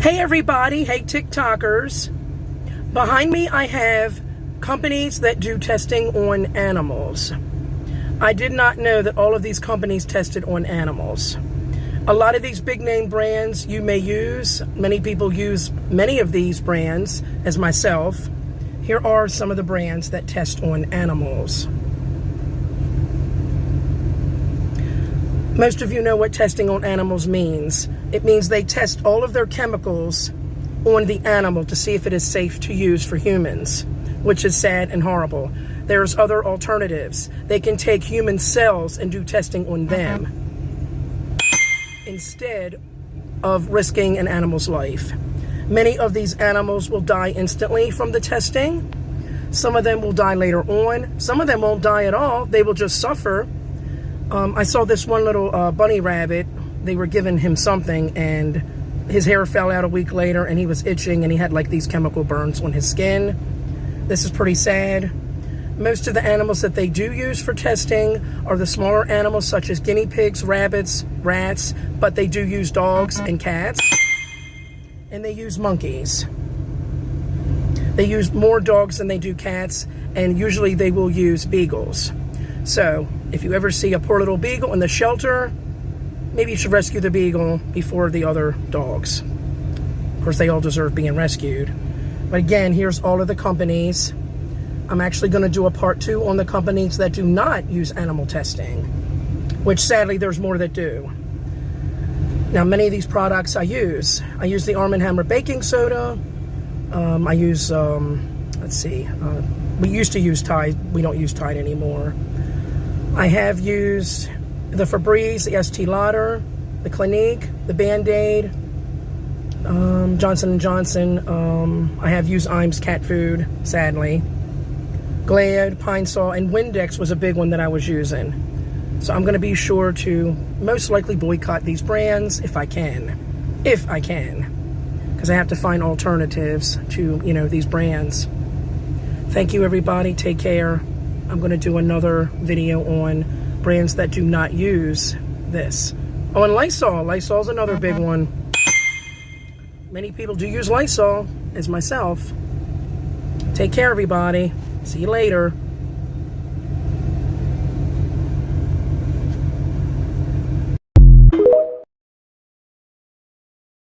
Hey everybody, hey TikTokers. Behind me I have companies that do testing on animals. I did not know that all of these companies tested on animals. A lot of these big name brands you may use. Many people use many of these brands, as myself. Here are some of the brands that test on animals. Most of you know what testing on animals means. It means they test all of their chemicals on the animal to see if it is safe to use for humans, which is sad and horrible. There's other alternatives. They can take human cells and do testing on them instead of risking an animal's life. Many of these animals will die instantly from the testing. Some of them will die later on. Some of them won't die at all. They will just suffer. I saw this one little bunny rabbit. They were giving him something and his hair fell out a week later and he was itching and he had like these chemical burns on his skin. This is pretty sad. Most of the animals that they do use for testing are the smaller animals such as guinea pigs, rabbits, rats, but they do use dogs and cats. And they use monkeys. They use more dogs than they do cats, and usually they will use beagles. So if you ever see a poor little beagle in the shelter, maybe you should rescue the beagle before the other dogs. Of course, they all deserve being rescued. But again, here's all of the companies. I'm actually going to do a part 2 on the companies that do not use animal testing, which sadly there's more that do. Now, many of these products I use. I use the Arm & Hammer baking soda. I use, let's see, we used to use Tide. We don't use Tide anymore. I have used the Febreze, the Estee Lauder, the Clinique, the Band-Aid, Johnson & Johnson. I have used Iams cat food, sadly. Glad, Pine Sol, and Windex was a big one that I was using. So I'm going to be sure to most likely boycott these brands if I can. If I can. Because I have to find alternatives to, these brands. Thank you, everybody. Take care. I'm going to do another video on brands that do not use this. Oh, and Lysol. Lysol's another big one. Many people do use Lysol, as myself. Take care, everybody. See you later.